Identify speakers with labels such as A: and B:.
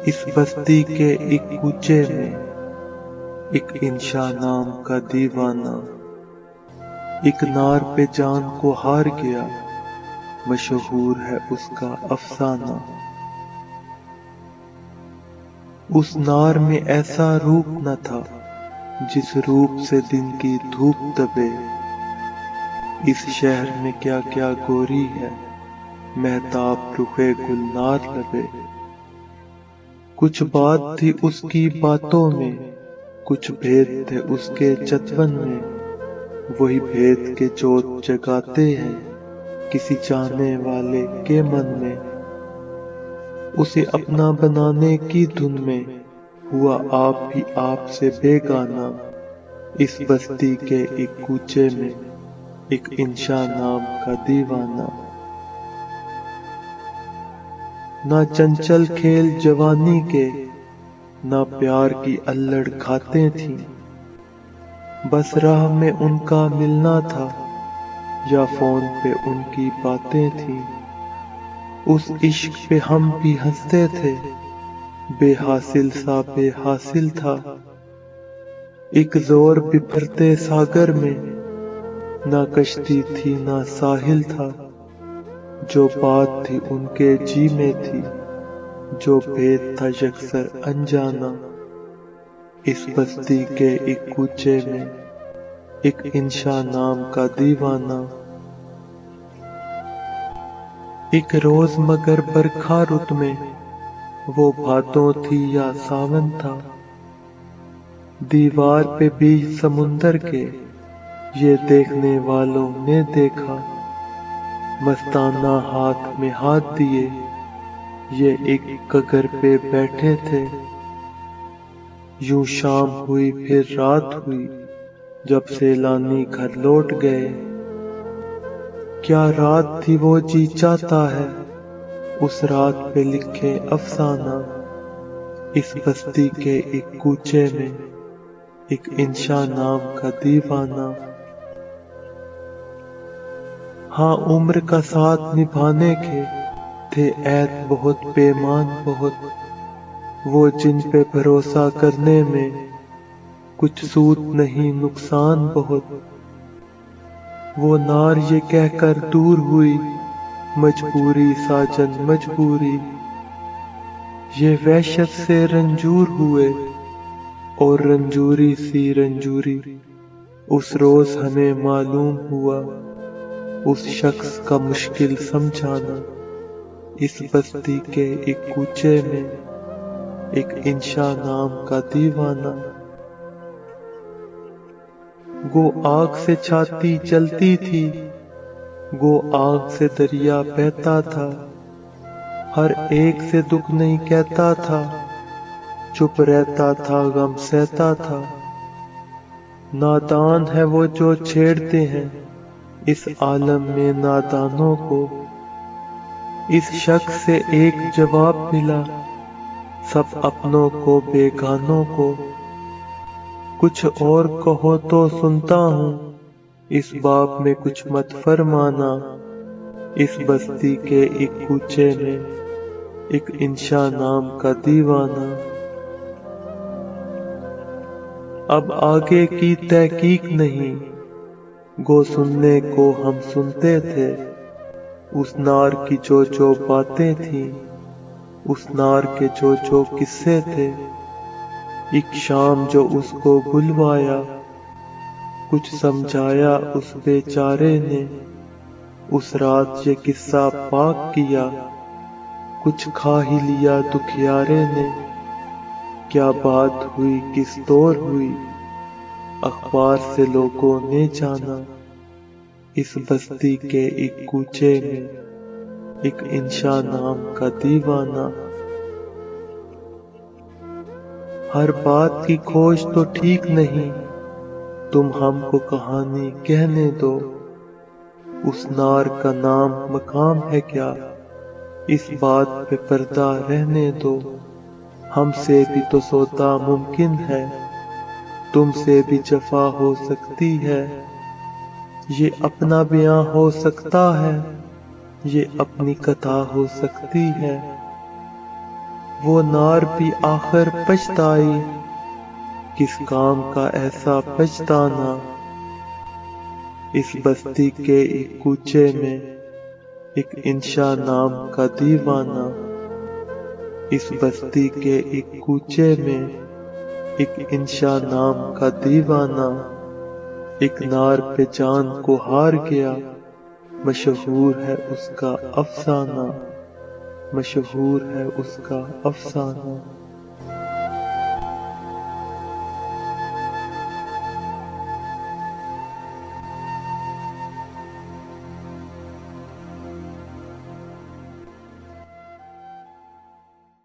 A: اس بستی کے ایک کوچے میں ایک انشا نام کا دیوانہ ایک نار پہ جان کو ہار گیا، مشہور ہے اس کا افسانہ۔ اس نار میں ایسا روپ نہ تھا جس روپ سے دن کی دھوپ دبے۔ اس شہر میں کیا کیا گوری ہے، مہتاب رخے گلنار لبے۔ کچھ بات تھی اس کی باتوں میں، کچھ بھید تھے اس کے چتون میں، وہی بھید کے جوت جگاتے ہیں کسی چاہنے والے کے من میں۔ اسے اپنا بنانے کی دھن میں ہوا آپ ہی آپ سے بیگانہ، اس بستی کے ایک کوچے میں ایک انشا نام کا دیوانہ۔ نہ چنچل کھیل جوانی کے، نہ پیار کی الڑ گھاتیں تھیں، بس راہ میں ان کا ملنا تھا یا فون پہ ان کی باتیں تھیں۔ اس عشق پہ ہم بھی ہنستے تھے، بے حاصل سا بے حاصل تھا۔ ایک زور بپھرتے ساگر میں، نہ کشتی تھی نہ ساحل تھا۔ جو بات تھی ان کے جی میں تھی، جو بھید تھا یکسر انجانا، اس بستی کے ایک کوچے میں ایک انشا نام کا دیوانہ۔ ایک روز مگر برکھا رت میں، وہ بھادوں تھی یا ساون تھا، دیوار پہ بیچ سمندر کے یہ دیکھنے والوں نے دیکھا، مستانہ ہاتھ میں ہاتھ دیے یہ ایک کگر پہ بیٹھے تھے۔ یوں شام ہوئی پھر رات ہوئی، جب سیلانی گھر لوٹ گئے۔ کیا رات تھی وہ جی چاہتا ہے، اس رات پہ لکھے افسانہ، اس بستی کے ایک کوچے میں ایک انشا نام کا دیوانہ۔ ہاں عمر کا ساتھ نبھانے کے تھے عہد بہت پیمان بہت، وہ جن پہ بھروسہ کرنے میں کچھ سود نہیں نقصان بہت۔ وہ نار یہ کہہ کر دور ہوئی، مجبوری ساجن مجبوری، یہ وحشت سے رنجور ہوئے اور رنجوری سی رنجوری۔ اس روز ہمیں معلوم ہوا اس شخص کا مشکل سمجھانا، اس بستی کے ایک کوچے میں ایک انشا نام کا دیوانہ۔ گو آگ سے چھاتی جلتی تھی، گو آگ سے دریا بہتا تھا، ہر ایک سے دکھ نہیں کہتا تھا، چپ رہتا تھا غم سہتا تھا۔ نادان ہے وہ جو چھیڑتے ہیں اس عالم میں نادانوں کو، اس شخص سے ایک جواب ملا سب اپنوں کو بیگانوں کو۔ کچھ اور کہو تو سنتا ہوں، اس باب میں کچھ مت فرمانا، اس بستی کے ایک کوچے میں ایک انشا نام کا دیوانہ۔ اب آگے کی تحقیق نہیں، گو سننے کو ہم سنتے تھے، اس نار کی جو باتیں تھیں، اس نار کے جو قصے تھے۔ ایک شام جو اس کو بلوایا، کچھ سمجھایا اس بیچارے نے، اس رات یہ قصہ پاک کیا، کچھ کھا ہی لیا دکھیارے نے۔ کیا بات ہوئی کس طور ہوئی، اخبار سے لوگوں نے جانا، اس بستی کے ایک کوچے میں ایک انشا نام کا دیوانہ۔ ہر بات کی کھوج تو ٹھیک نہیں، تم ہم کو کہانی کہنے دو، اس نار کا نام مقام ہے کیا، اس بات پہ پردہ رہنے دو۔ ہم سے بھی تو سودا ممکن ہے، تم سے بھی جفا ہو سکتی ہے، یہ اپنا بیاں ہو سکتا ہے، یہ اپنی کتھا ہو سکتی ہے۔ وہ نار بھی آخر پچھتائی، کس کام کا ایسا پچھتانا۔ اس بستی کے ایک کوچے میں ایک انشا نام کا دیوانہ، اس بستی کے ایک کوچے میں ایک انشا نام کا دیوانہ، ایک نار پہ جان کو ہار گیا، مشہور ہے اس کا افسانہ، مشہور ہے اس کا افسانہ۔